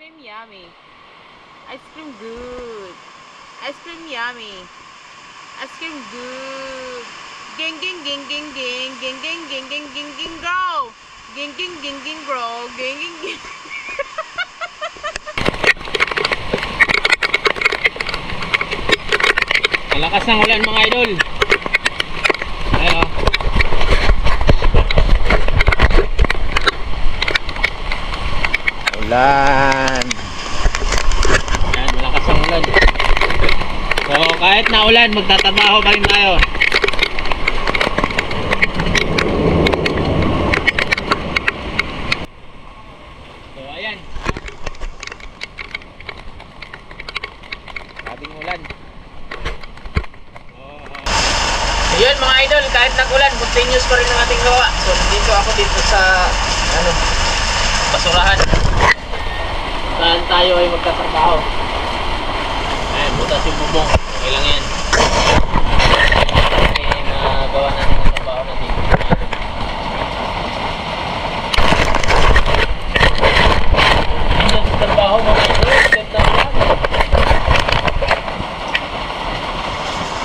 cream yummy. Ice cream good. Ice cream yummy. Ice cream good. Ging ging ging ging ging ging ging ging ging ging ging go. Ging ging ging ging grow. Ging ging ging. Malakas ng ulan mga idol. Ayun oh. Ulan. Ayan, malakas ang ulan. So kahit na ulan, magtatrabaho pa rin tayo. So ayan. Sabing ulan. Yun mga idol, kahit nag-ulan, continuous pa rin ang ating gawa. So nandito ako dito sa basurahan. Saan tayo ay magtatrabaho. Ayan, butas yung bubong. Okay lang yan. May nagawa natin ang trabaho natin. Ayan sa trabaho mga idol. Ganda lang.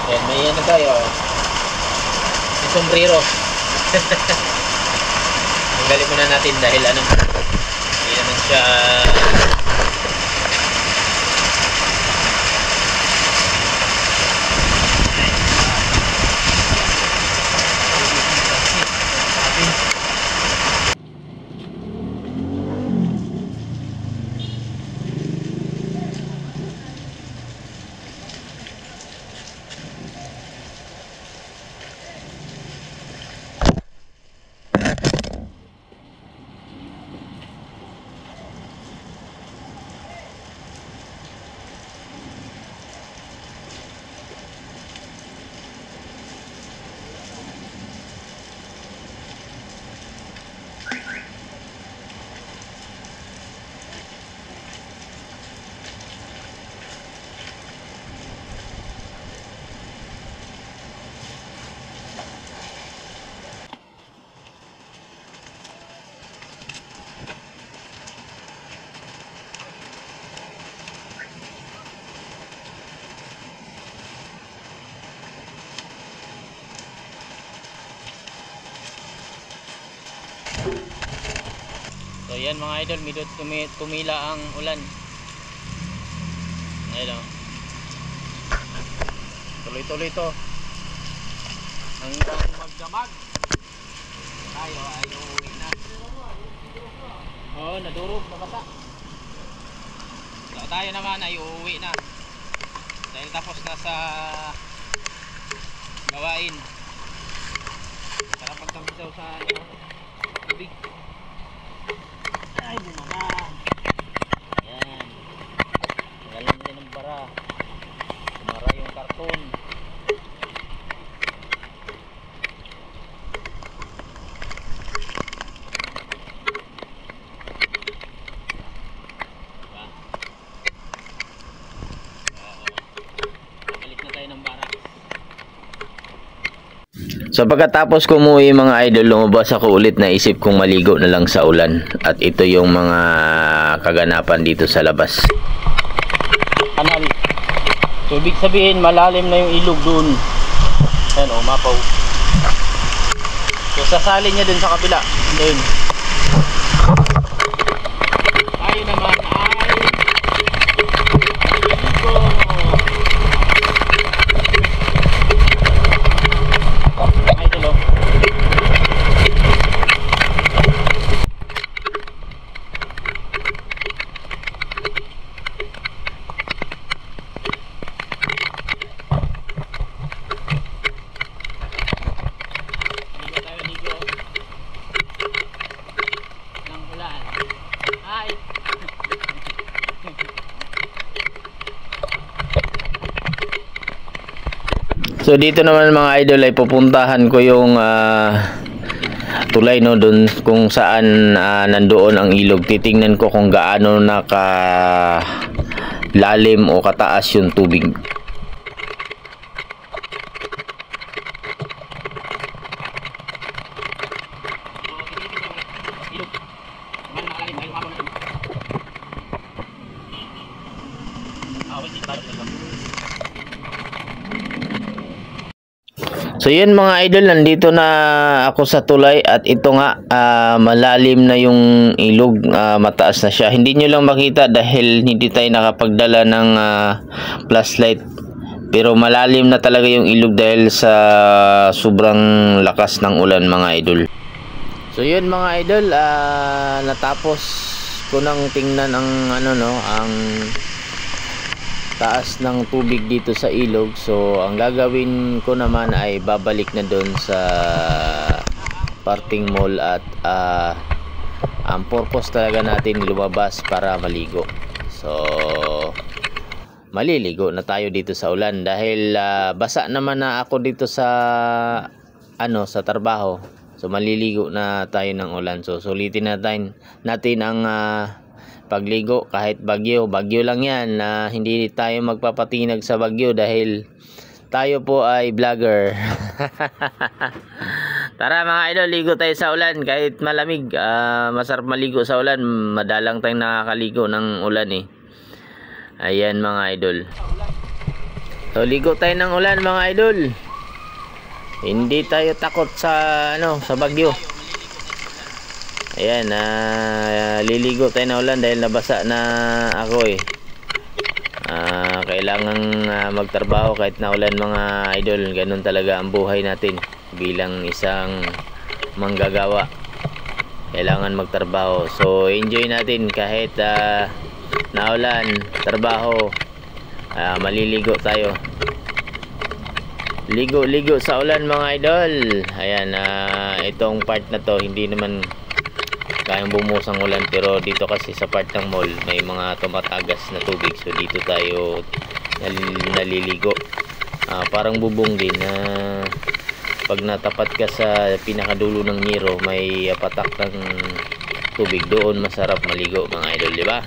Ayan, may yan na tayo. May sombrero. Tanggalin muna natin dahil hindi naman siya So yan mga idol, medyo tumila ang ulan. Ayun o. Tuloy-tuloy to hanggang magdamag. Tayo ay uuwi na. Oo, nadurog, nabasa. So tayo naman ay uuwi na dahil tapos na sa gawain. Sarap pagtampisaw sa tubig. Ay, bumaba. Ayan. Galing din ng bara. Bumara yung karton. Diba? Balik na tayo ng bara. So pagkatapos ko umuwi mga idol, lumabas ako ulit, na isip kong maligo na lang sa ulan. At ito yung mga kaganapan dito sa labas. Kanal. So ibig sabihin malalim na yung ilog doon. Ayan o, mapaw. So sasalin niya dun sa kabila. Doon. Tayo naman ay ligo. Idol o. So dito naman mga idol ay pupuntahan ko yung tulay, no, doon kung saan nandoon ang ilog. Titingnan ko kung gaano nakalalim o kataas yung tubig. So yun mga idol, nandito na ako sa tulay at ito nga malalim na yung ilog, mataas na siya. Hindi nyo lang makita dahil hindi tayo nakapagdala ng flashlight. Pero malalim na talaga yung ilog dahil sa sobrang lakas ng ulan mga idol. So yun mga idol, natapos ko nang tingnan ang ang taas ng tubig dito sa ilog. So ang gagawin ko naman ay babalik na doon sa parking mall at ang purpose talaga natin lumabas para maligo. So maliligo na tayo dito sa ulan dahil basa naman na ako dito sa sa trabaho. So maliligo na tayo ng ulan. So sulitin natin ang pagligo kahit bagyo lang yan, hindi tayo magpapatinag sa bagyo dahil tayo po ay vlogger. Tara mga idol, ligo tayo sa ulan kahit malamig. Masarap maligo sa ulan, madalang tayong nakakaligo ng ulan eh. Ayan mga idol, so ligo tayo ng ulan mga idol, hindi tayo takot sa sa bagyo. Ayan, liligo tayo na ulan dahil nabasa na ako eh. Kailangan magtrabaho kahit na ulan mga idol. Ganun talaga ang buhay natin bilang isang manggagawa. Kailangan magtrabaho. So enjoy natin kahit naulan, trabaho, maliligo tayo. Ligo sa ulan mga idol. Ayan, itong part na to hindi naman kayang bumuhos ang ulan, pero dito kasi sa part ng mall may mga tumatagas na tubig, so dito tayo naliligo. Parang bubong din na pag natapat ka sa pinakadulo ng Nero may patak ng tubig, doon masarap maligo mga idol, di ba?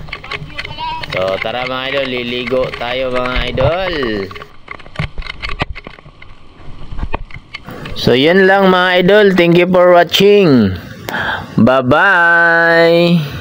So tara mga idol, liligo tayo mga idol. So yan lang mga idol, thank you for watching. Bye-bye.